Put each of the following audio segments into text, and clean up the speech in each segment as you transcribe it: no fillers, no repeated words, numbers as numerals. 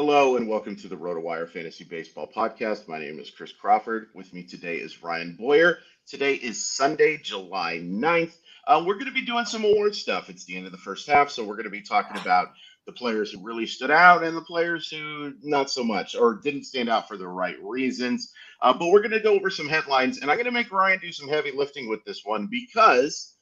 Hello and welcome to the RotoWire Fantasy Baseball Podcast. My name is Chris Crawford. With me today is Ryan Boyer. Today is Sunday, July 9th. We're going to be doing some award stuff. It's the end of the first half, so we're going to be talking about the players who really stood out and the players who not so much or didn't stand out for the right reasons. But we're going to go over some headlines, and I'm going to make Ryan do some heavy lifting with this one because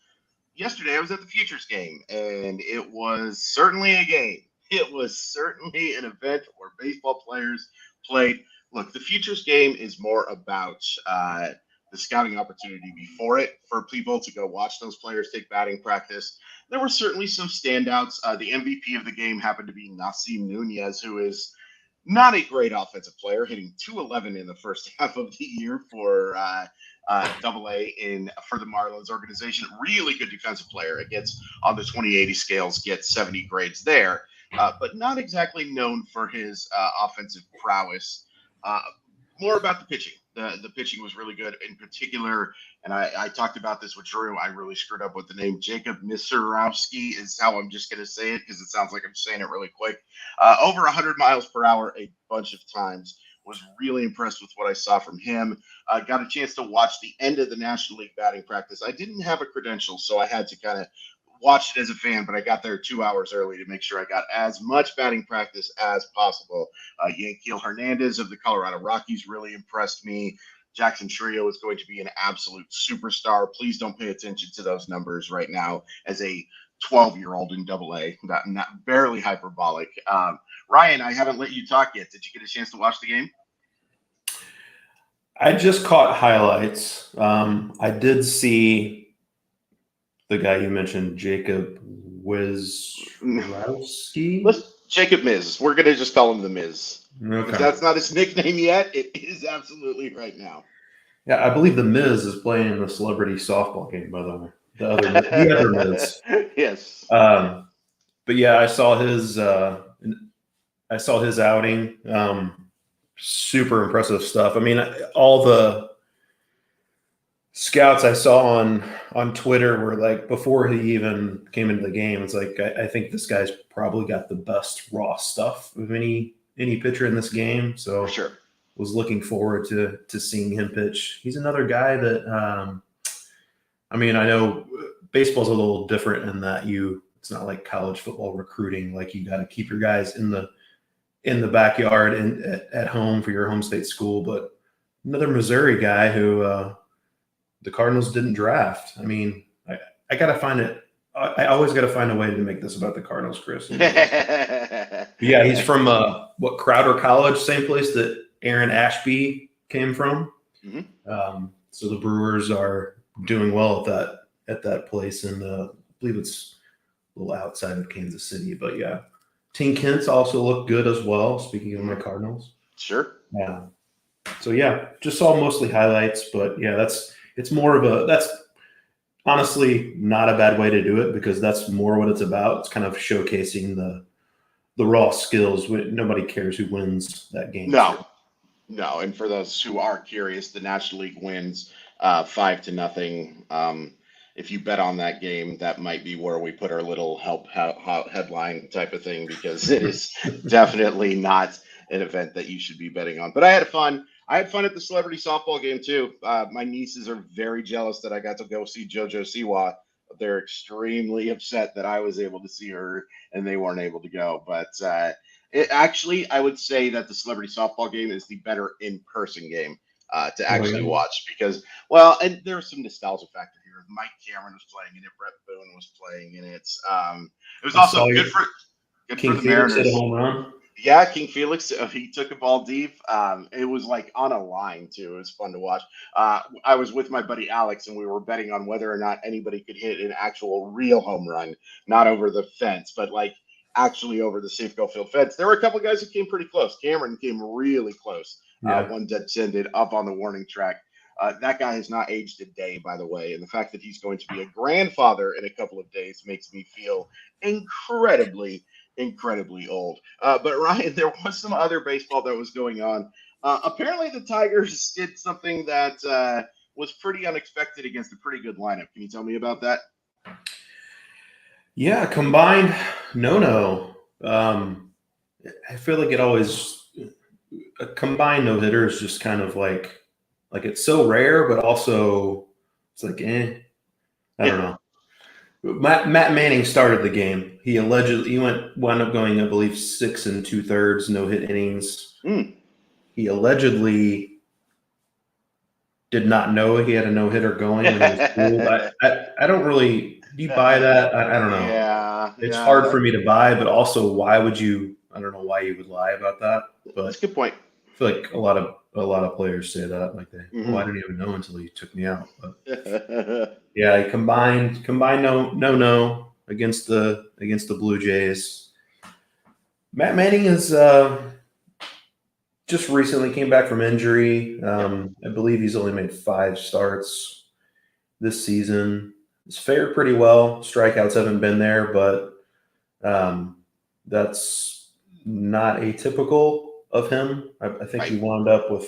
yesterday I was at the Futures game, and it was certainly a game. It was certainly an event where baseball players played. Look, the Futures game is more about the scouting opportunity before it for people to go watch those players take batting practice. There were certainly some standouts. The MVP of the game happened to be Nasim Nunez, who is not a great offensive player, hitting 211 in the first half of the year for AA for the Marlins organization. Really good defensive player. It gets on the 2080 scales, gets 70 grades there. But not exactly known for his offensive prowess. More about the pitching. The pitching was really good. In particular, and I talked about this with Drew, I really screwed up with the name. Jacob Misirowski is how I'm just going to say it because it sounds like I'm saying it really quick. Over 100 miles per hour a bunch of times. Was really impressed with what I saw from him. Got a chance to watch the end of the National League batting practice. I didn't have a credential, so I had to kind of watched it as a fan, but I got there 2 hours early to make sure I got as much batting practice as possible. Yanquiel Hernandez of the Colorado Rockies really impressed me. Jackson Trio is going to be an absolute superstar. Please don't pay attention to those numbers right now as a 12-year-old in AA, not barely hyperbolic. Ryan, I haven't let you talk yet. Did you get a chance to watch the game? I just caught highlights. I did see the guy you mentioned, Jacob Wisrowski. Jacob Miz. We're going to just call him the Miz. Okay. If that's not his nickname yet, it is absolutely right now. Yeah, I believe the Miz is playing in the celebrity softball game, by the way. The other Miz. Yes. But yeah, I saw his outing. Super impressive stuff. I mean, all the scouts I saw on Twitter were like, before he even came into the game, it's like, I think this guy's probably got the best raw stuff of any pitcher in this game. So for sure. Was looking forward to seeing him pitch. He's another guy that, I mean, I know baseball's a little different in that it's not like college football recruiting. Like you got to keep your guys in the backyard and at home for your home state school. But another Missouri guy who, the Cardinals didn't draft. I mean, I got to find it. I always got to find a way to make this about the Cardinals, Chris. Yeah, he's from Crowder College, same place that Aaron Ashby came from. Mm-hmm. So the Brewers are doing well at that place, and I believe it's a little outside of Kansas City. But yeah, Tink Hintz also looked good as well. Speaking of my Cardinals, sure. Yeah. So yeah, just saw mostly highlights, but yeah, that's honestly not a bad way to do it because that's more what it's about. It's kind of showcasing the raw skills. Nobody cares who wins that game. No. And for those who are curious, the National League wins 5-0. If you bet on that game, that might be where we put our little help headline type of thing because it is definitely not an event that you should be betting on. But I had fun. I had fun at the celebrity softball game, too. My nieces are very jealous that I got to go see JoJo Siwa. They're extremely upset that I was able to see her and they weren't able to go. But I would say that the celebrity softball game is the better in-person game to actually watch because, and there's some nostalgia factor here. Mike Cameron was playing in it. Brett Boone was playing in it. It was also good for the Mariners. Hit a home run. Yeah, King Felix, he took a ball deep. It was like on a line, too. It was fun to watch. I was with my buddy Alex, and we were betting on whether or not anybody could hit an actual real home run, not over the fence, but like actually over the Safeco Field fence. There were a couple of guys who came pretty close. Cameron came really close. One descended up on the warning track. That guy has not aged a day, by the way. And the fact that he's going to be a grandfather in a couple of days makes me feel incredibly old. But Ryan, there was some other baseball that was going on. Apparently the Tigers did something that was pretty unexpected against a pretty good lineup. Can you tell me about that? Yeah, combined no. I feel like it always a combined no hitter is just kind of like it's so rare, but also it's like I don't know. Matt Manning started the game. He wound up going, I believe, 6 2/3 no hit innings. He allegedly did not know he had a no hitter going when he was pulled. I don't really. Do you buy that? I don't know. Yeah, it's hard for me to buy, but also, why would you? I don't know why you would lie about that. But that's a good point. I feel like a lot of players say that, like I didn't even know until he took me out. But yeah, he combined no against the Blue Jays. Matt Manning is just recently came back from injury. I believe he's only made 5 starts this season. He's fared pretty well. Strikeouts haven't been there, but that's not atypical of him. I think he wound up with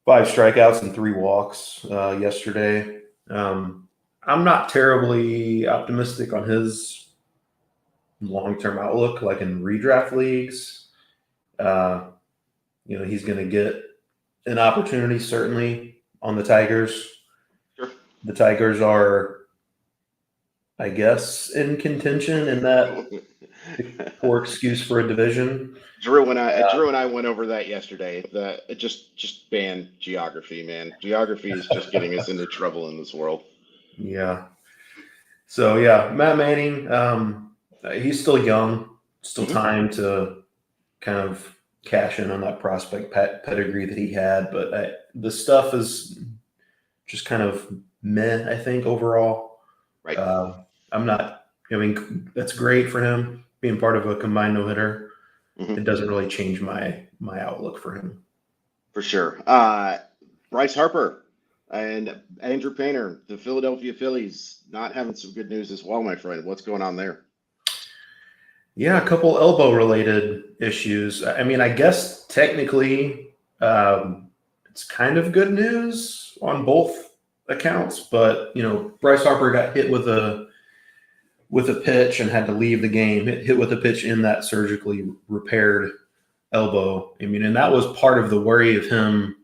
5 strikeouts and 3 walks yesterday. I'm not terribly optimistic on his long-term outlook, like in redraft leagues. He's going to get an opportunity, certainly, on the Tigers. Sure. The Tigers are, I guess, in contention in that poor excuse for a division. Drew and I went over that yesterday. Just ban geography, man. Geography is just getting us into trouble in this world. Yeah. So yeah, Matt Manning, he's still young, still time to kind of cash in on that prospect pedigree that he had, but the stuff is just kind of meh, I think, overall. Right. That's great for him being part of a combined no hitter. It doesn't really change my outlook for him. For sure. Bryce Harper and Andrew Painter, the Philadelphia Phillies, not having some good news as well, my friend. What's going on there? Yeah, a couple elbow-related issues. I mean, I guess technically it's kind of good news on both accounts, but Bryce Harper got hit with a pitch and had to leave the game. Hit with a pitch in that surgically repaired elbow. I mean, and that was part of the worry of him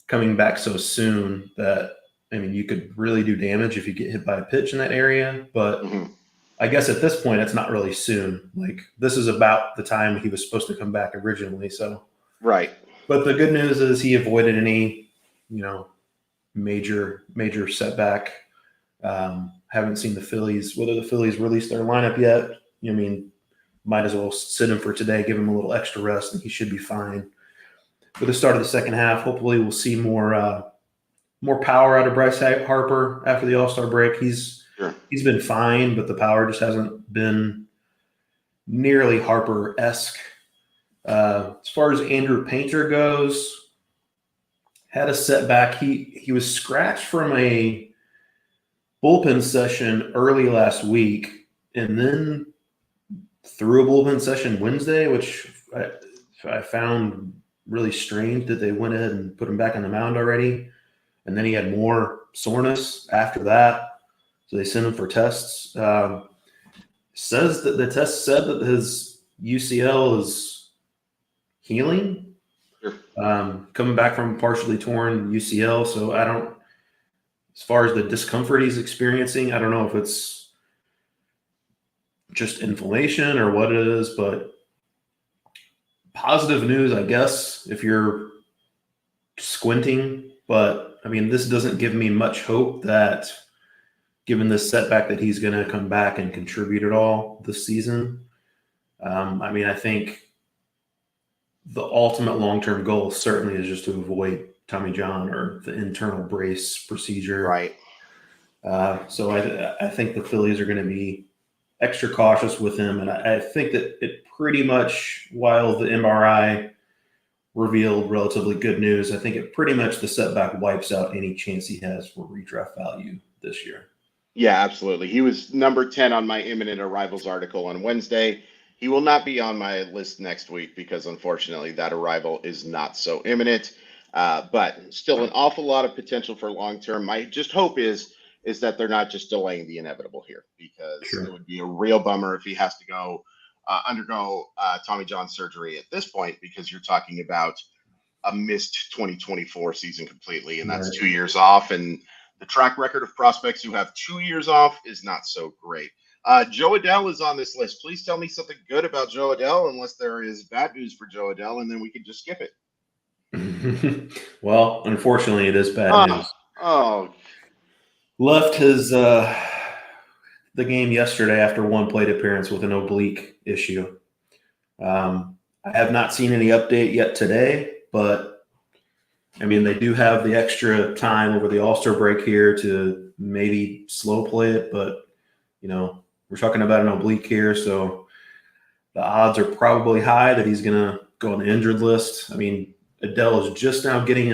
coming back so soon. That you could really do damage if you get hit by a pitch in that area, but. I guess at this point, it's not really soon. Like, this is about the time he was supposed to come back originally. So, right. But the good news is he avoided any, major setback. Haven't seen whether the Phillies released their lineup yet. Might as well sit him for today, give him a little extra rest, and he should be fine. For the start of the second half, hopefully we'll see more power out of Bryce Harper after the All-Star break. He's been fine, but the power just hasn't been nearly Harper-esque. As far as Andrew Painter goes, had a setback. He was scratched from a bullpen session early last week, and then threw a bullpen session Wednesday, which I found really strange that they went ahead and put him back on the mound already. And then he had more soreness after that. So they sent him for tests. Says that the test said that his UCL is healing, coming back from partially torn UCL. So as far as the discomfort he's experiencing, I don't know if it's just inflammation or what it is, but positive news, I guess, if you're squinting. But this doesn't give me much hope that, given this setback, that he's going to come back and contribute at all this season. I think the ultimate long-term goal certainly is just to avoid Tommy John or the internal brace procedure. Right. So I think the Phillies are going to be extra cautious with him. And I think that it pretty much, while the MRI revealed relatively good news, I think it pretty much, the setback wipes out any chance he has for redraft value this year. Yeah, absolutely. He was number 10 on my imminent arrivals article on Wednesday. He will not be on my list next week because, unfortunately, that arrival is not so imminent. But still an awful lot of potential for long-term. My just hope is that they're not just delaying the inevitable here, because it would be a real bummer if he has to go undergo Tommy John surgery at this point, because you're talking about a missed 2024 season completely, and that's Right. 2 years off. And the track record of prospects who have 2 years off is not so great. Joe Adell is on this list. Please tell me something good about Joe Adell, unless there is bad news for Joe Adell, and then we can just skip it. Well, unfortunately, it is bad news. Oh, Left his the game yesterday after one plate appearance with an oblique issue. I have not seen any update yet today, but I mean, they do have the extra time over the All-Star break here to maybe slow play it, but we're talking about an oblique here, so the odds are probably high that he's going to go on the injured list. I mean, Adele is just now getting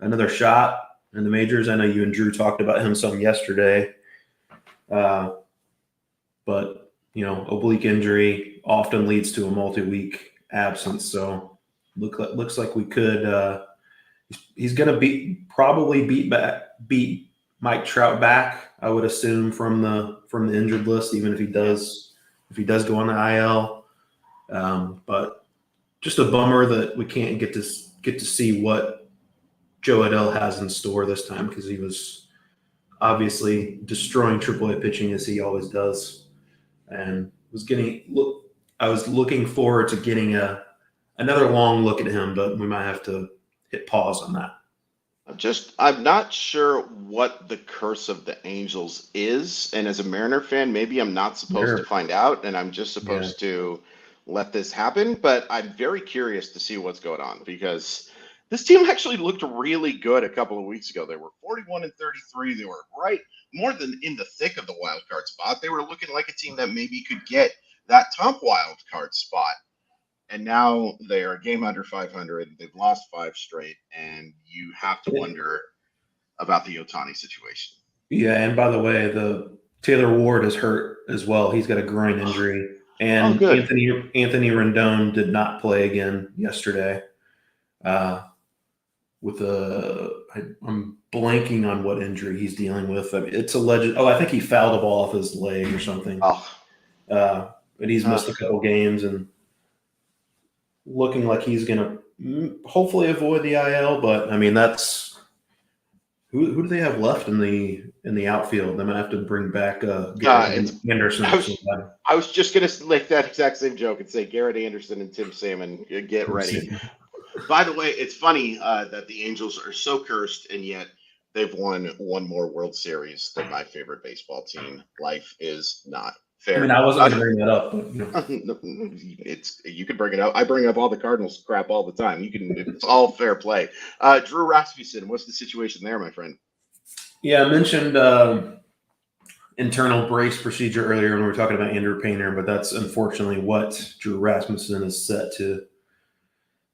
another shot in the majors. I know you and Drew talked about him some yesterday, but oblique injury often leads to a multi-week absence. So looks like we could. He's going to probably beat Mike Trout back, I would assume, from the injured list, even if he does go on the IL. But just a bummer that we can't get to see what Joe Adell has in store this time, because he was obviously destroying AAA pitching as he always does, and I was looking forward to getting another long look at him, but we might have to hit pause on that. I'm not sure what the curse of the Angels is, and as a Mariner fan, maybe I'm not supposed to find out, and I'm just supposed to let this happen. But I'm very curious to see what's going on, because this team actually looked really good a couple of weeks ago. They were 41-33. They were right more than in the thick of the wild card spot. They were looking like a team that maybe could get that top wild card spot. And now they are a game under 500. They've lost 5 straight, and you have to wonder about the Ohtani situation. Yeah, and by the way, the Taylor Ward is hurt as well. He's got a groin injury, and Anthony Rendon did not play again yesterday. I'm blanking on what injury he's dealing with. I mean, it's alleged. Oh, I think he fouled a ball off his leg or something. But he's missed a couple games and looking like he's going to hopefully avoid the IL. But I mean, that's who do they have left in the outfield? They might have to bring back Anderson. I was just going to make that exact same joke and say Garrett Anderson and Tim Salmon. Get ready. By the way, it's funny that the Angels are so cursed, and yet they've won one more World Series than my favorite baseball team. Life is not fair. I mean, I wasn't going to bring that up. But, you can bring it up. I bring up all the Cardinals crap all the time. It's all fair play. Drew Rasmussen, what's the situation there, my friend? Yeah, I mentioned internal brace procedure earlier when we were talking about Andrew Painter, but that's unfortunately what Drew Rasmussen is set to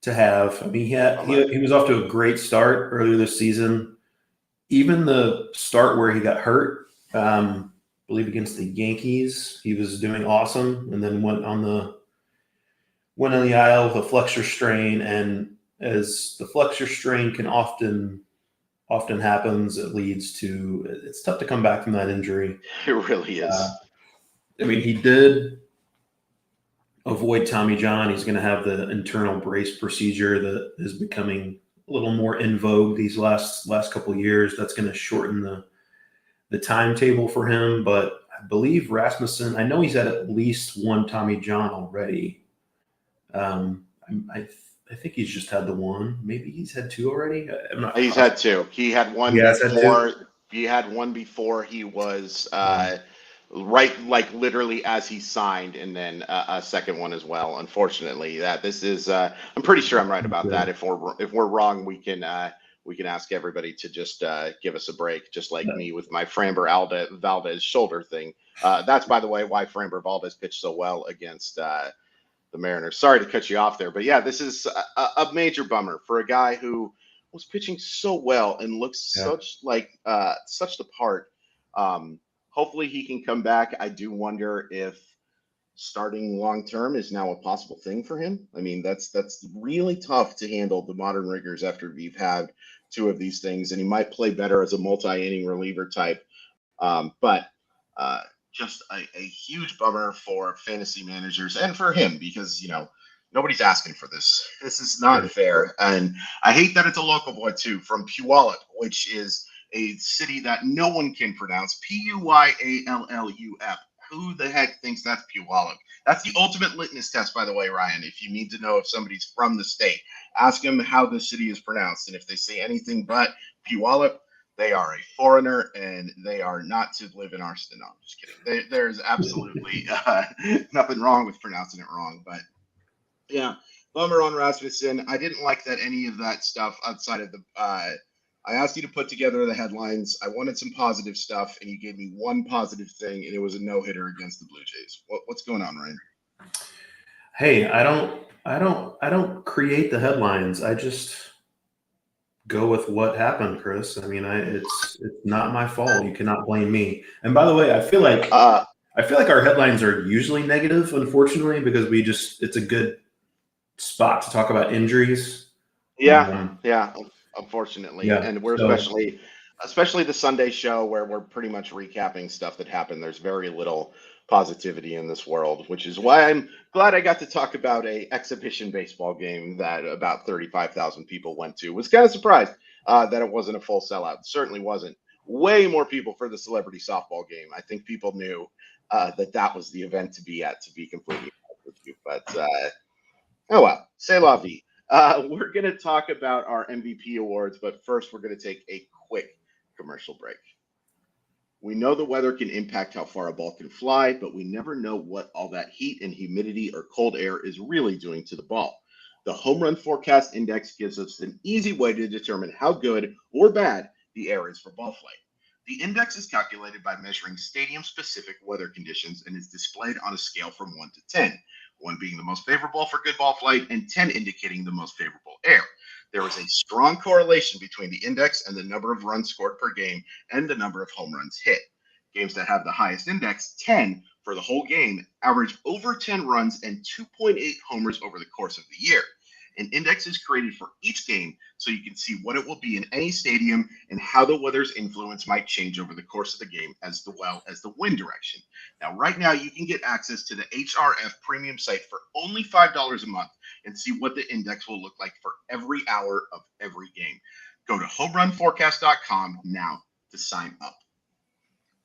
have. I mean, he was off to a great start earlier this season. Even the start where he got hurt, I believe against the Yankees, he was doing awesome, and then went on the IL with a flexor strain. And as the flexor strain can often happens, it's tough to come back from that injury. It really is. I mean, he did avoid Tommy John. He's going to have the internal brace procedure that is becoming a little more in vogue these last couple of years. That's going to shorten the timetable for him. But I believe Rasmussen, I know he's had at least one Tommy John already. I think he's just had the one. Maybe he's had 2 already. He's had 2. He had one before. He had one before he was right, like literally as he signed, and then a second one as well. Unfortunately, this is. I'm pretty sure I'm right about that. If we're wrong, we can ask everybody to just give us a break, just like me with my Framber Valdez shoulder thing. That's, by the way, why Framber Valdez pitched so well against the Mariners. Sorry to cut you off there, but yeah, this is a major bummer for a guy who was pitching so well and looks such the part. Hopefully he can come back. I do wonder if starting long term is now a possible thing for him. I mean, that's really tough to handle the modern rigors after you've had 2 of these things, and he might play better as a multi-inning reliever type. But just a huge bummer for fantasy managers and for him because, nobody's asking for this. This is not fair. And I hate that it's a local boy, too, from Puyallup, which is a city that no one can pronounce. Puyallup. Who the heck thinks that's Puyallup? That's the ultimate litmus test, by the way, Ryan. If you need to know if somebody's from the state, ask them how the city is pronounced. And if they say anything but Puyallup, they are a foreigner and they are not to live in our state. No, I'm just kidding. There's absolutely nothing wrong with pronouncing it wrong. But yeah, bummer on Rasmussen. I didn't like that any of that stuff outside of the I asked you to put together the headlines. I wanted some positive stuff, and you gave me one positive thing, and it was a no-hitter against the Blue Jays. What's going on, Ryan? Hey, I don't create the headlines. I just go with what happened, Chris. I mean, it's not my fault. You cannot blame me. And by the way, I feel like our headlines are usually negative, unfortunately, because it's a good spot to talk about injuries. Yeah. Unfortunately, yeah. And we're especially the Sunday show where we're pretty much recapping stuff that happened. There's very little positivity in this world, which is why I'm glad I got to talk about a exhibition baseball game that about 35,000 people went to. Was kind of surprised that it wasn't a full sellout. It certainly wasn't. Way more people for the celebrity softball game. I think people knew that was the event to be at, to be completely honest with you. But oh well, c'est la vie. We're going to talk about our MVP awards, but first we're going to take a quick commercial break. We know the weather can impact how far a ball can fly, but we never know what all that heat and humidity or cold air is really doing to the ball. The Home Run Forecast Index gives us an easy way to determine how good or bad the air is for ball flight. The index is calculated by measuring stadium-specific weather conditions and is displayed on a scale from 1 to 10. 1 being the most favorable for good ball flight, and 10 indicating the most favorable air. There is a strong correlation between the index and the number of runs scored per game and the number of home runs hit. Games that have the highest index, 10, for the whole game, average over 10 runs and 2.8 homers over the course of the year. An index is created for each game so you can see what it will be in any stadium and how the weather's influence might change over the course of the game as well as the wind direction. Now, right now, you can get access to the HRF premium site for only $5 a month and see what the index will look like for every hour of every game. Go to homerunforecast.com now to sign up.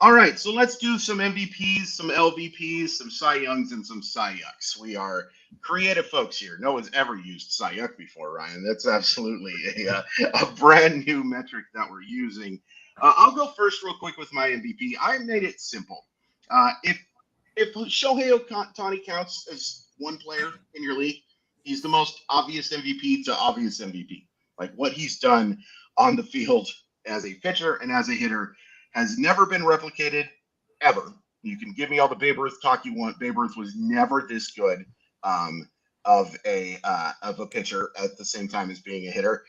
All right, so let's do some MVPs, some LVPs, some Cy Youngs, and some Cy Yucks. We are creative folks here. No one's ever used Cy Yuck before, Ryan. That's absolutely a brand new metric that we're using. I'll go first real quick with my MVP. I made it simple. If Shohei Ohtani counts as one player in your league, he's the most obvious MVP to obvious MVP. Like what he's done on the field as a pitcher and as a hitter has never been replicated ever. You can give me all the Babe Ruth talk you want. Babe Ruth was never this good of a pitcher at the same time as being a hitter.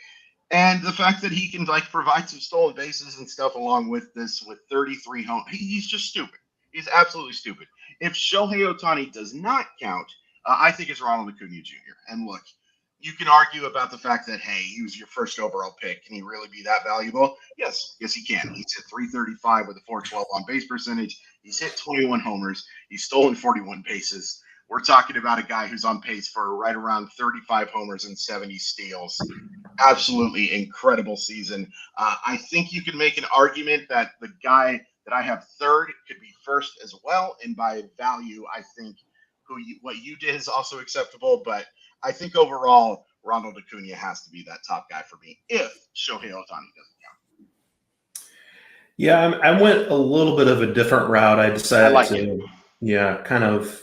And the fact that he can provide some stolen bases and stuff along with this with 33 home, he's just stupid. He's absolutely stupid. If Shohei Ohtani does not count, I think it's Ronald Acuna Jr. And look, you can argue about the fact that, hey, he was your first overall pick. Can he really be that valuable? Yes, he can. He's hit 335 with a 412 on base percentage. He's hit 21 homers. He's stolen 41 bases. We're talking about a guy who's on pace for right around 35 homers and 70 steals. Absolutely incredible season. I think you can make an argument that the guy that I have third could be first as well. And by value, I think what you did is also acceptable. But I think overall, Ronald Acuna has to be that top guy for me if Shohei Ohtani doesn't count. Yeah, I went a little bit of a different route. I decided to kind of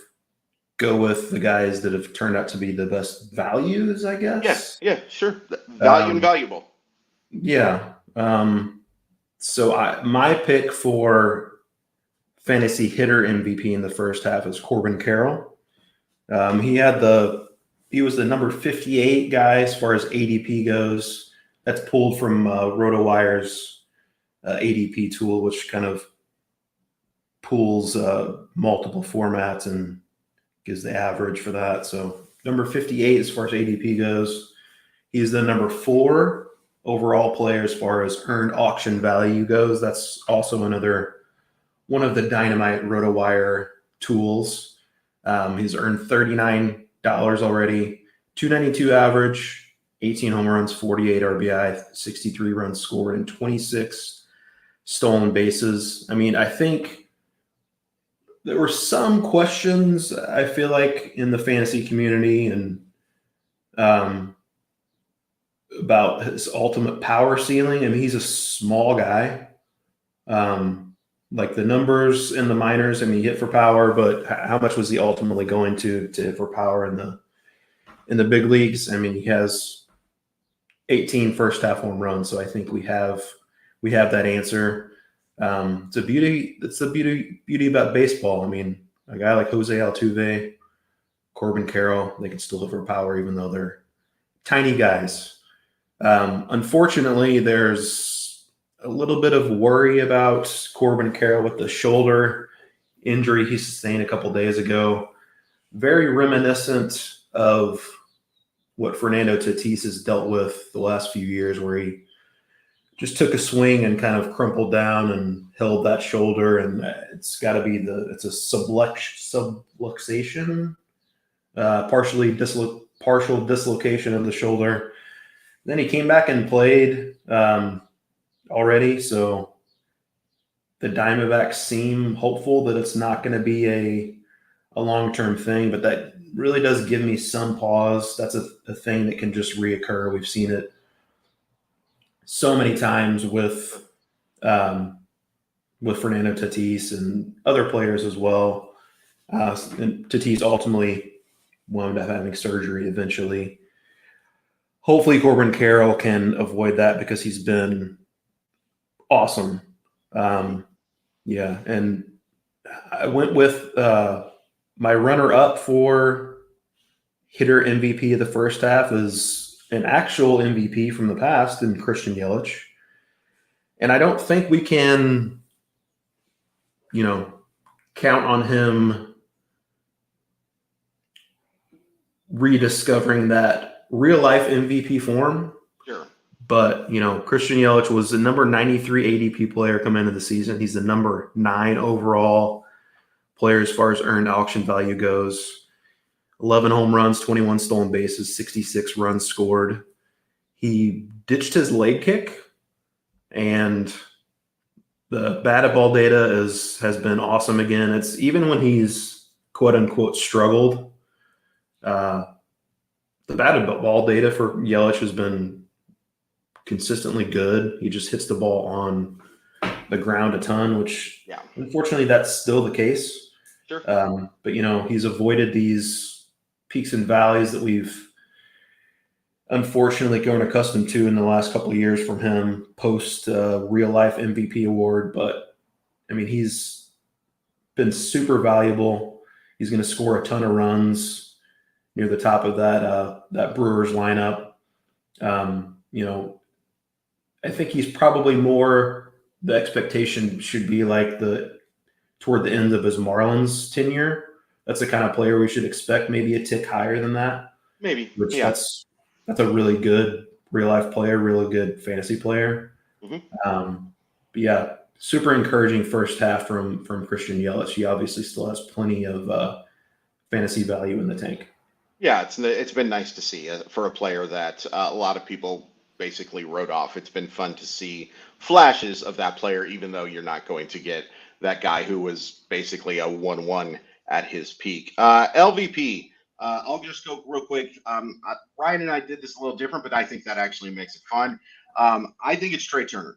go with the guys that have turned out to be the best values, I guess. Yeah, sure. Value and valuable. Yeah. So my pick for fantasy hitter MVP in the first half is Corbin Carroll. He was the number 58 guy as far as ADP goes. That's pulled from RotoWire's ADP tool, which kind of pulls multiple formats and gives the average for that. So number 58 as far as ADP goes. He's the number 4 overall player as far as earned auction value goes. That's also another one of the dynamite RotoWire tools. He's earned $39 already, 292 average, 18 home runs, 48 RBI, 63 runs scored, and 26 stolen bases. I mean, I think there were some questions, I feel like, in the fantasy community and about his ultimate power ceiling. I mean, he's a small guy. Like the numbers in the minors, I mean, he hit for power, but how much was he ultimately going to hit for power in the big leagues? I mean, he has 18 first half home runs, so I think we have that answer. It's a beauty. It's the beauty about baseball. I mean, a guy like Jose Altuve, Corbin Carroll, they can still hit for power even though they're tiny guys. Unfortunately, there's a little bit of worry about Corbin Carroll with the shoulder injury he sustained a couple days ago. Very reminiscent of what Fernando Tatis has dealt with the last few years, where he just took a swing and kind of crumpled down and held that shoulder. And it's got to be it's a subluxation, partial dislocation of the shoulder. Then he came back and played already. So the Diamondbacks seem hopeful that it's not going to be a long-term thing, but that really does give me some pause. That's a thing that can just reoccur. We've seen it so many times with Fernando Tatis and other players as well. And Tatis ultimately wound up having surgery eventually. Hopefully Corbin Carroll can avoid that because he's been awesome. Yeah, and I went with my runner-up for hitter MVP of the first half is an actual MVP from the past in Christian Yelich. And I don't think we can, count on him rediscovering that real-life MVP form. Sure. But, Christian Yelich was the number 93 ADP player coming into the season. He's the number 9 overall player as far as earned auction value goes. 11 home runs, 21 stolen bases, 66 runs scored. He ditched his leg kick, and the batted ball data has been awesome again. It's even when he's quote unquote struggled, the batted ball data for Yelich has been consistently good. He just hits the ball on the ground a ton, which unfortunately that's still the case. Sure. But he's avoided these peaks and valleys that we've unfortunately grown accustomed to in the last couple of years from him post real life MVP award. But I mean, he's been super valuable. He's going to score a ton of runs near the top of that Brewers lineup. I think he's probably more, the expectation should be like toward the end of his Marlins tenure. That's the kind of player we should expect, maybe a tick higher than that. Maybe. That's a really good real life player, really good fantasy player. Mm-hmm. But yeah, super encouraging first half from Christian Yelich. He obviously still has plenty of fantasy value in the tank. Yeah, it's been nice to see for a player that a lot of people basically wrote off. It's been fun to see flashes of that player, even though you're not going to get that guy who was basically a 1-1 at his peak. LVP, I'll just go real quick. Ryan and I did this a little different, but I think that actually makes it fun. I think it's Trey Turner.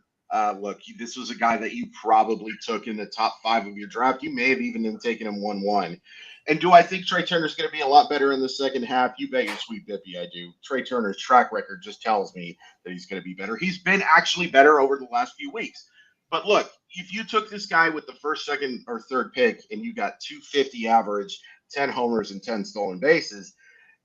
Look, this was a guy that you probably took in the top 5 of your draft. You may have even taken him 1-1. And do I think Trey Turner's going to be a lot better in the second half? You bet your sweet bippy I do. Trey Turner's track record just tells me that he's going to be better. He's been actually better over the last few weeks. But look, if you took this guy with the first, second, or third pick and you got 250 average, 10 homers, and 10 stolen bases,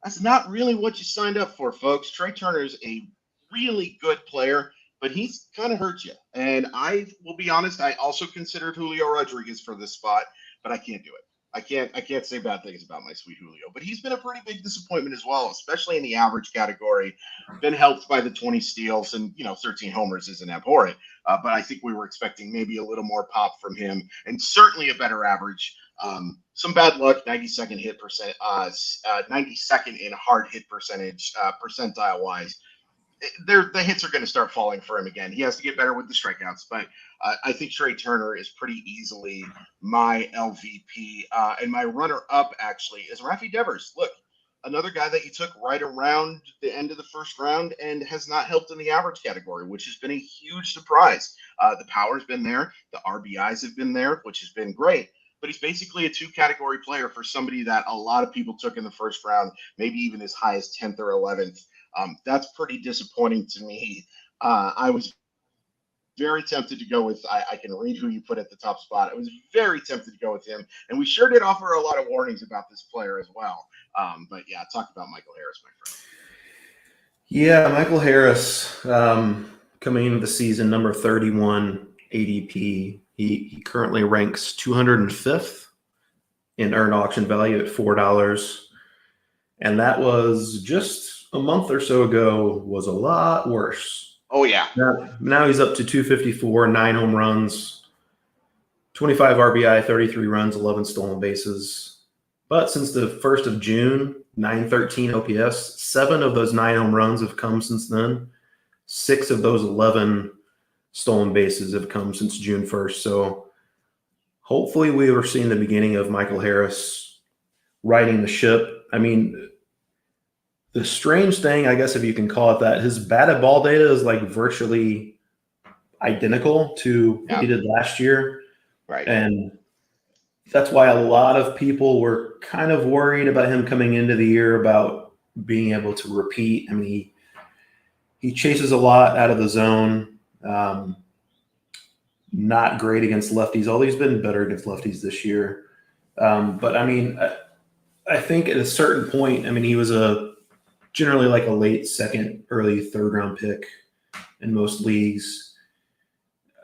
that's not really what you signed up for, folks. Trey Turner's a really good player, but he's kind of hurt you. And I will be honest, I also considered Julio Rodriguez for this spot, but I can't do it. I can't say bad things about my sweet Julio, but he's been a pretty big disappointment as well, especially in the average category. Been helped by the 20 steals and 13 homers isn't abhorrent, but I think we were expecting maybe a little more pop from him and certainly a better average. Some bad luck, 92nd hit percent, 92nd in hard hit percentage, percentile wise. The hits are going to start falling for him again. He has to get better with the strikeouts, but I think Trey Turner is pretty easily my LVP. And my runner-up, actually, is Rafi Devers. Look, another guy that you took right around the end of the first round and has not helped in the average category, which has been a huge surprise. The power's been there. The RBIs have been there, which has been great. But he's basically a two-category player for somebody that a lot of people took in the first round, maybe even as high as 10th or 11th. That's pretty disappointing to me. I was very tempted to go with, I can read who you put at the top spot. I was very tempted to go with him. And we sure did offer a lot of warnings about this player as well. But yeah, talk about Michael Harris, my friend. Yeah, Michael Harris, coming into the season, number 31 ADP. He currently ranks 205th in earned auction value at $4. And that was just a month or so ago was a lot worse. Oh, yeah. Now he's up to 254, 9 home runs, 25 RBI, 33 runs, 11 stolen bases. But since the 1st of June, 913 OPS, 7 of those 9 home runs have come since then. 6 of those 11 stolen bases have come since June 1st. So hopefully we are seeing the beginning of Michael Harris riding the ship. I mean, the strange thing, I guess if you can call it that, his batted ball data is like virtually identical to what he did last year. Right. And that's why a lot of people were kind of worried about him coming into the year about being able to repeat. I mean, he chases a lot out of the zone. Not great against lefties, although he's been better against lefties this year. But I mean, I think at a certain point, I mean, he was generally like a late second, early third round pick in most leagues.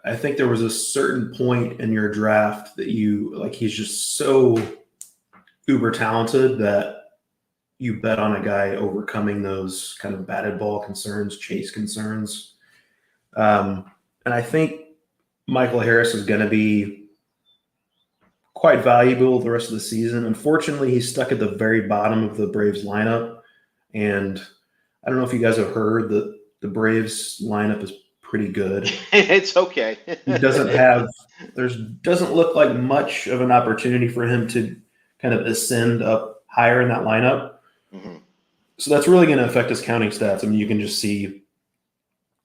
I think there was a certain point in your draft that he's just so uber talented that you bet on a guy overcoming those kind of batted ball concerns, chase concerns. And I think Michael Harris is going to be quite valuable the rest of the season. Unfortunately, he's stuck at the very bottom of the Braves lineup. And I don't know if you guys have heard that the Braves lineup is pretty good. It's okay. He doesn't look like much of an opportunity for him to kind of ascend up higher in that lineup. Mm-hmm. So that's really going to affect his counting stats. I mean, you can just see,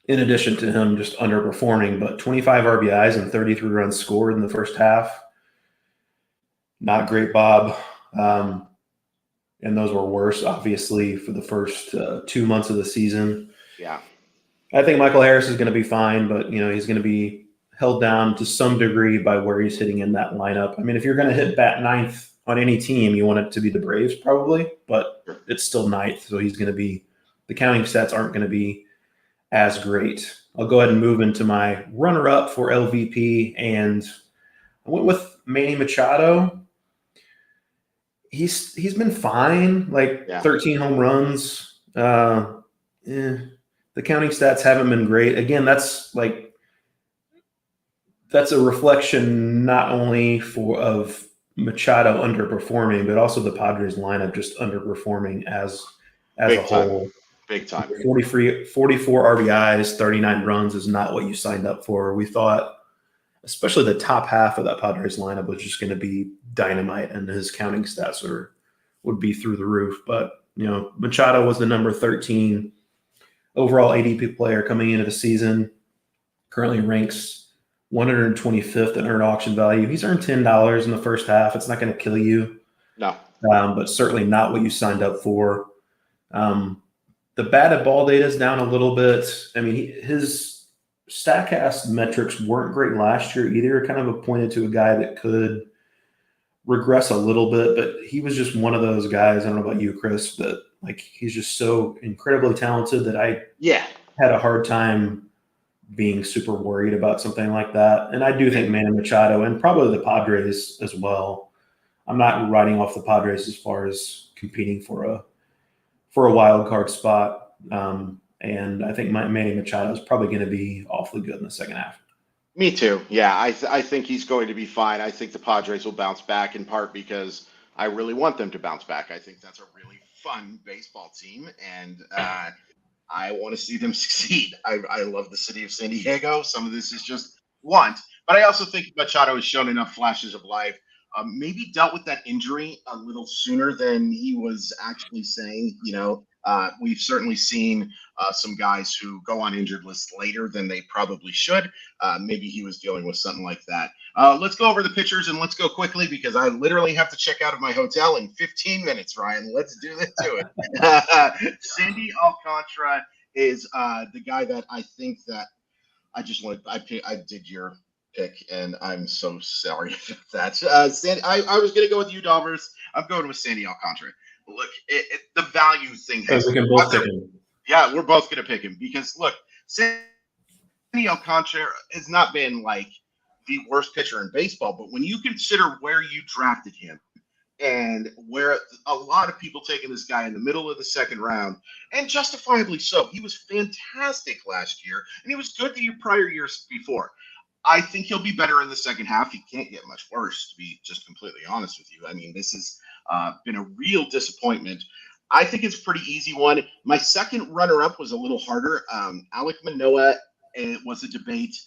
in addition to him just underperforming, but 25 RBIs and 33 runs scored in the first half. Not great, Bob. And those were worse, obviously, for the first 2 months of the season. Yeah. I think Michael Harris is going to be fine, but, he's going to be held down to some degree by where he's hitting in that lineup. I mean, if you're going to hit bat ninth on any team, you want it to be the Braves probably, but it's still ninth. So the counting stats aren't going to be as great. I'll go ahead and move into my runner-up for LVP, and I went with Manny Machado. He's been fine, 13 home runs. The counting stats haven't been great. Again, that's a reflection not only of Machado underperforming, but also the Padres lineup just underperforming as a whole. Big time. 44 RBIs, 39 runs is not what you signed up for. We thought, especially the top half of that Padres lineup, was just going to be dynamite, and his counting stats would be through the roof. But, Machado was the number 13 overall ADP player coming into the season, currently ranks 125th in earned auction value. He's earned $10 in the first half. It's not going to kill you. No. But certainly not what you signed up for. The batted ball data is down a little bit. I mean, his StatCast metrics weren't great last year either. Kind of pointed to a guy that could regress a little bit, but he was just one of those guys. I don't know about you, Chris, but he's just so incredibly talented that I had a hard time being super worried about something like that. And I do think Manny Machado and probably the Padres as well I'm not writing off the Padres as far as competing for a wild card spot. And I think Manny Machado is probably going to be awfully good in the second half. Me too. Yeah, I think he's going to be fine. I think the Padres will bounce back in part because I really want them to bounce back. I think that's a really fun baseball team, and I want to see them succeed. I love the city of San Diego. Some of this is just want, but I also think Machado has shown enough flashes of life. Maybe dealt with that injury a little sooner than he was actually saying. We've certainly seen some guys who go on injured lists later than they probably should. Maybe he was dealing with something like that. Let's go over the pitchers and let's go quickly because I literally have to check out of my hotel in 15 minutes, Ryan. Let's do this to it. Sandy Alcantara is the guy that I think that I just wanted. I did your pick, and I'm so sorry about that. Sandy, I was going to go with you, Dalvers. I'm going with Sandy Alcantara. Look, the value thing has. We can both pick him. Yeah, we're both going to pick him because look, Sandy Alcantara has not been like the worst pitcher in baseball, but when you consider where you drafted him and where a lot of people taking this guy in the middle of the second round, and justifiably so, he was fantastic last year, and he was good the prior years before. I think he'll be better in the second half. He can't get much worse, to be just completely honest with you. I mean, this has been a real disappointment. I think it's a pretty easy one. My second runner-up was a little harder. Alek Manoah, it was a debate.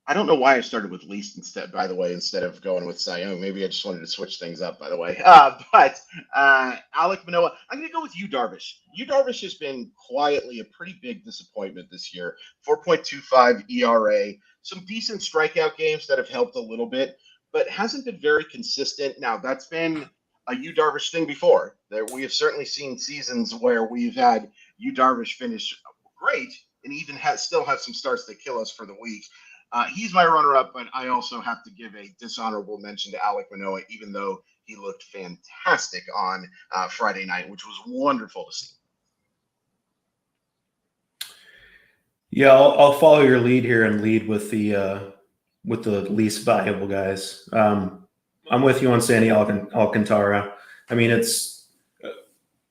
I don't know why I started with least instead of going with Cy Young. Maybe I just wanted to switch things up, by the way. But Alek Manoah, I'm going to go with Yu Darvish. Yu Darvish has been quietly a pretty big disappointment this year. 4.25 ERA, some decent strikeout games that have helped a little bit, but hasn't been very consistent. Now, that's been a Yu Darvish thing before. We have certainly seen seasons where we've had Yu Darvish finish great and even still have some starts that kill us for the week. He's my runner-up, but I also have to give a dishonorable mention to Alek Manoah, even though he looked fantastic on Friday night, which was wonderful to see. Yeah, I'll follow your lead here and lead with the least valuable guys. I'm with you on Sandy Alcantara. I mean, it's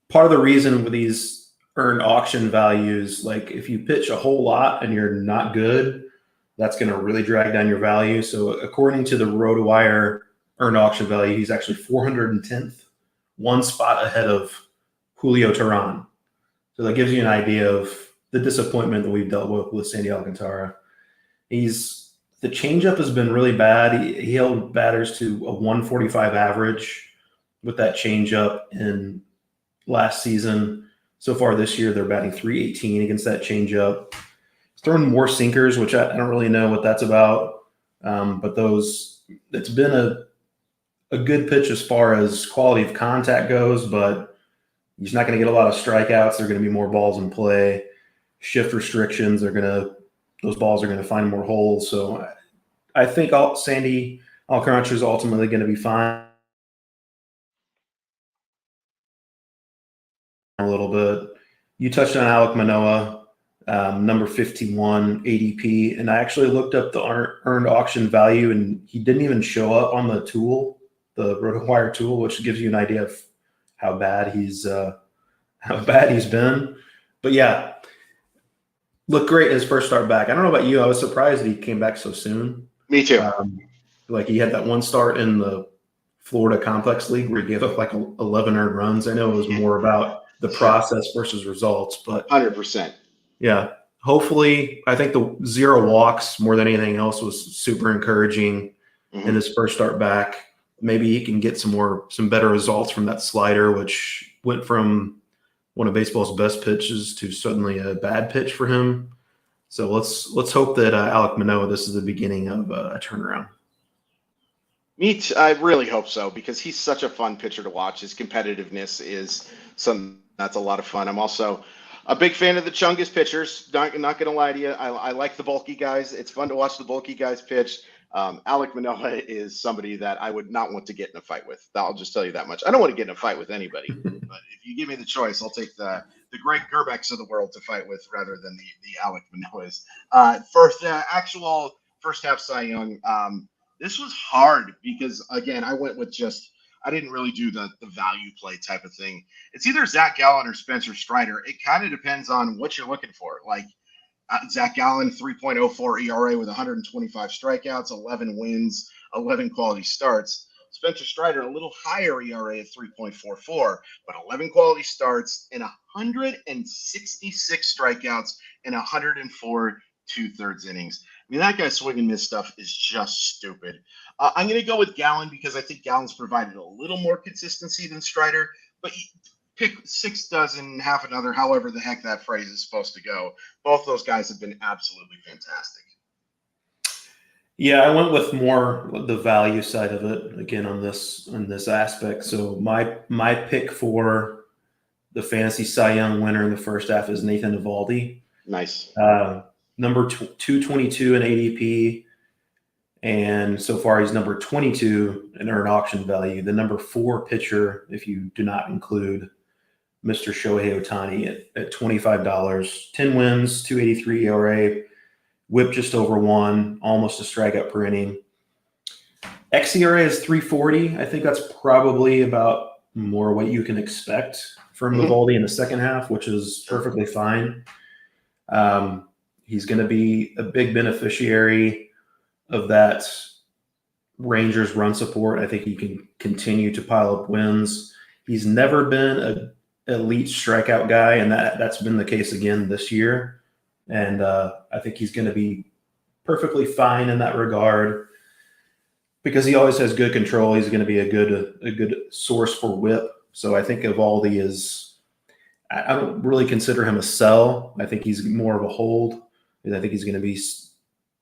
part of the reason with these earned auction values. Like, if you pitch a whole lot and you're not good, that's going to really drag down your value. So according to the RotoWire earned auction value, he's actually 410th, one spot ahead of Julio Teheran. So that gives you an idea of the disappointment that we've dealt with Sandy Alcantara. The changeup has been really bad. He held batters to a 145 average with that changeup in last season. So far this year, they're batting 318 against that changeup. Throwing more sinkers, which I don't really know what that's about. But it's been a good pitch as far as quality of contact goes, but he's not going to get a lot of strikeouts. There are going to be more balls in play. Shift restrictions, those balls are going to find more holes. So I think Sandy Alcantara is ultimately going to be fine a little bit. You touched on Alek Manoah. Number 51 ADP, and I actually looked up the earned auction value, and he didn't even show up on the tool, the RotoWire tool, which gives you an idea of how bad he's been. But yeah, looked great in his first start back. I don't know about you. I was surprised he came back so soon. Me too. Like, he had that one start in the Florida Complex League where he gave up like 11 earned runs. I know it was more about the process versus results, but 100%. Yeah, hopefully, I think the 0 walks more than anything else was super encouraging in his first start back. Maybe he can get some better results from that slider, which went from one of baseball's best pitches to suddenly a bad pitch for him. So let's hope that Alek Manoah, this is the beginning of a turnaround. I really hope so, because he's such a fun pitcher to watch. His competitiveness is something that's a lot of fun. I'm also a big fan of the Chungus pitchers. Not going to lie to you. I like the bulky guys. It's fun to watch the bulky guys pitch. Alek Manoah is somebody that I would not want to get in a fight with. I'll just tell you that much. I don't want to get in a fight with anybody, but if you give me the choice, I'll take the Greg Gerbecks of the world to fight with rather than the Alek Manoahs. For the actual first half Cy Young, This was hard because, again, I went with I didn't really do the value play type of thing. It's either Zach Gallen or Spencer Strider. It kind of depends on what you're looking for. Like Zach Gallen, 3.04 ERA with 125 strikeouts, 11 wins, 11 quality starts. Spencer Strider, a little higher ERA at 3.44, but 11 quality starts and 166 strikeouts and 104 2/3 innings. I mean, that guy's swing and miss stuff is just stupid. I'm going to go with Gallen because I think Gallen's provided a little more consistency than Strider, but pick 6 dozen, half another, however the heck that phrase is supposed to go. Both those guys have been absolutely fantastic. Yeah, I went with more the value side of it again on this aspect. So my pick for the fantasy Cy Young winner in the first half is Nathan Eovaldi. Nice. Number 222 in ADP, and so far he's number 22 in earned auction value. The number 4 pitcher, if you do not include Mr. Shohei Ohtani, at $25, 10 wins, 2.83 ERA, whip just over 1, almost a strikeout per inning. xERA is 3.40. I think that's probably about more what you can expect from Eovaldi in the second half, which is perfectly fine. He's going to be a big beneficiary of that Rangers run support. I think he can continue to pile up wins. He's never been an elite strikeout guy, and that's been the case again this year. And I think he's going to be perfectly fine in that regard because he always has good control. He's going to be a good source for whip. So I think Eovaldi is – I don't really consider him a sell. I think he's more of a hold. I think he's going to be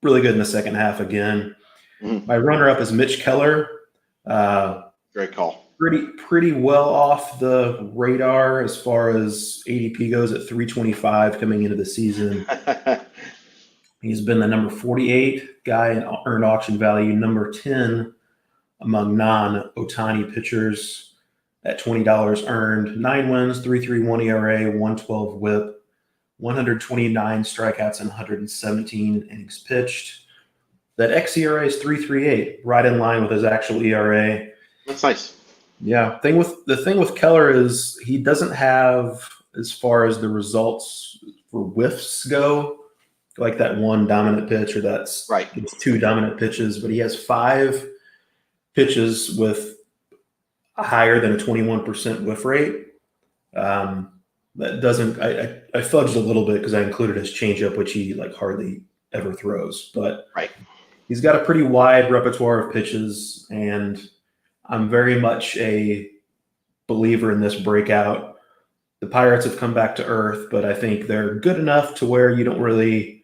really good in the second half again. My runner-up is Mitch Keller. Great call. Pretty well off the radar as far as ADP goes at 325 coming into the season. He's been the number 48 guy in earned auction value, number 10 among non-Ohtani pitchers at $20 earned. 9 wins, 3.31 ERA, 112 whip, 129 strikeouts and 117 innings pitched. That xERA is 3.38, right in line with his actual ERA. That's nice. Yeah. The thing with Keller is he doesn't have, as far as the results for whiffs go, like that one dominant pitch or that's right. It's 2 dominant pitches, but he has 5 pitches with a higher than a 21% whiff rate. That doesn't. I fudged a little bit because I included his changeup, which he hardly ever throws. But right. He's got a pretty wide repertoire of pitches, and I'm very much a believer in this breakout. The Pirates have come back to earth, but I think they're good enough to where you don't really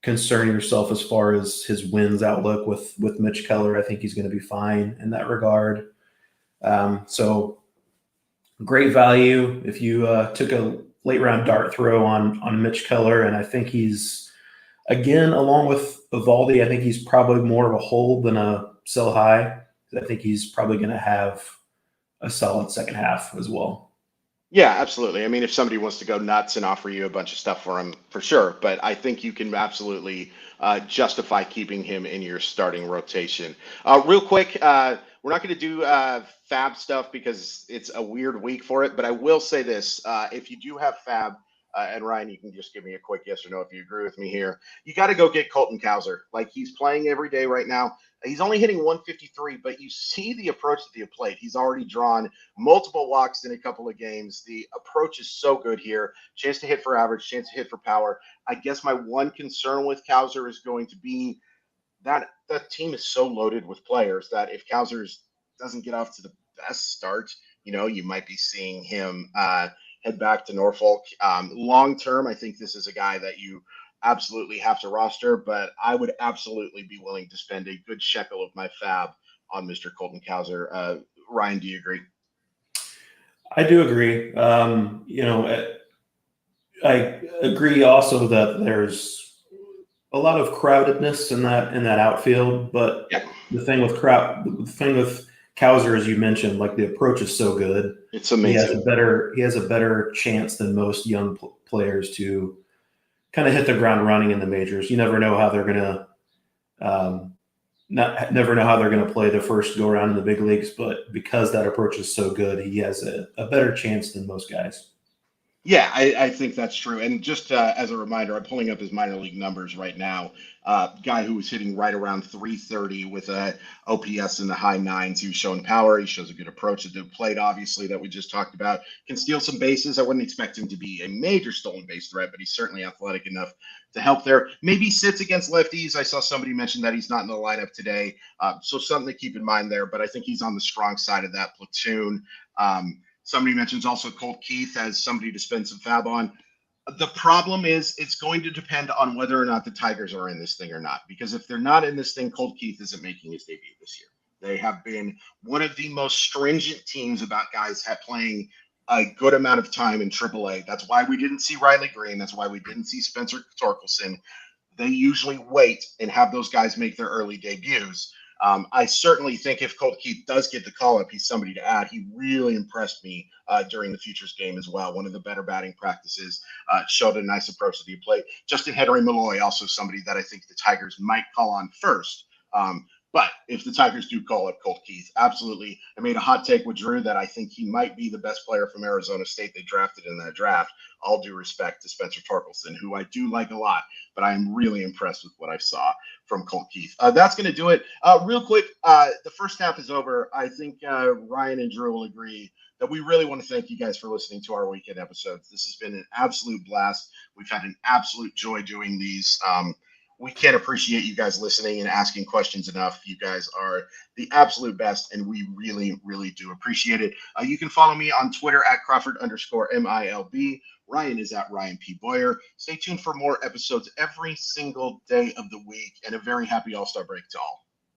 concern yourself as far as his wins outlook with Mitch Keller. I think he's going to be fine in that regard. So great value if you took a late round dart throw on Mitch Keller, and I think he's, again, along with Eovaldi, I think he's probably more of a hold than a sell high. I think he's probably going to have a solid second half as well. Yeah, absolutely. I mean, if somebody wants to go nuts and offer you a bunch of stuff for him, for sure. But I think you can absolutely justify keeping him in your starting rotation. Real quick, we're not going to do FAAB stuff because it's a weird week for it. But I will say this. If you do have FAAB, and Ryan, you can just give me a quick yes or no if you agree with me here. You got to go get Colton Cowser. He's playing every day right now. He's only hitting 153, but you see the approach to the plate. He's already drawn multiple walks in a couple of games. The approach is so good here. Chance to hit for average, chance to hit for power. I guess my one concern with Cowser is going to be that team is so loaded with players that if Cowser doesn't get off to the best start, you might be seeing him head back to Norfolk. Long term, I think this is a guy that you absolutely have to roster, but I would absolutely be willing to spend a good shekel of my FAAB on Mr. Colton Cowser. Ryan, do you agree? I do agree. I agree also that there's a lot of crowdedness in that outfield, but yeah. the thing with Cowser, as you mentioned, the approach is so good. It's amazing. He has a better chance than most young players to kind of hit the ground running in the majors. You never know how they're going to never know how they're going to play their first go around in the big leagues, but because that approach is so good, he has a better chance than most guys. Yeah, I think that's true. And just as a reminder, I'm pulling up his minor league numbers right now. Guy who was hitting right around 330 with a OPS in the high nines. He was showing power. He shows a good approach at the plate, obviously, that we just talked about. Can steal some bases. I wouldn't expect him to be a major stolen base threat, but he's certainly athletic enough to help there. Maybe sits against lefties. I saw somebody mention that he's not in the lineup today. So something to keep in mind there, but I think he's on the strong side of that platoon. Somebody mentions also Colt Keith as somebody to spend some FAAB on. The problem is it's going to depend on whether or not the Tigers are in this thing or not. Because if they're not in this thing, Colt Keith isn't making his debut this year. They have been one of the most stringent teams about guys playing a good amount of time in AAA. That's why we didn't see Riley Green. That's why we didn't see Spencer Torkelson. They usually wait and have those guys make their early debuts. I certainly think if Colt Keith does get the call up, he's somebody to add. He really impressed me during the Futures game as well. One of the better batting practices, showed a nice approach to the plate. Justin Henry Malloy, also somebody that I think the Tigers might call on first. But if the Tigers do call up Colt Keith, absolutely. I made a hot take with Drew that I think he might be the best player from Arizona State they drafted in that draft. All due respect to Spencer Torkelson, who I do like a lot, but I am really impressed with what I saw from Colt Keith. That's going to do it. Real quick, the first half is over. I think Ryan and Drew will agree that we really want to thank you guys for listening to our weekend episodes. This has been an absolute blast. We've had an absolute joy doing these. We can't appreciate you guys listening and asking questions enough. You guys are the absolute best, and we really, really do appreciate it. You can follow me on Twitter at Crawford_MILB. Ryan is at Ryan P. Boyer. Stay tuned for more episodes every single day of the week, and a very happy All-Star break to all.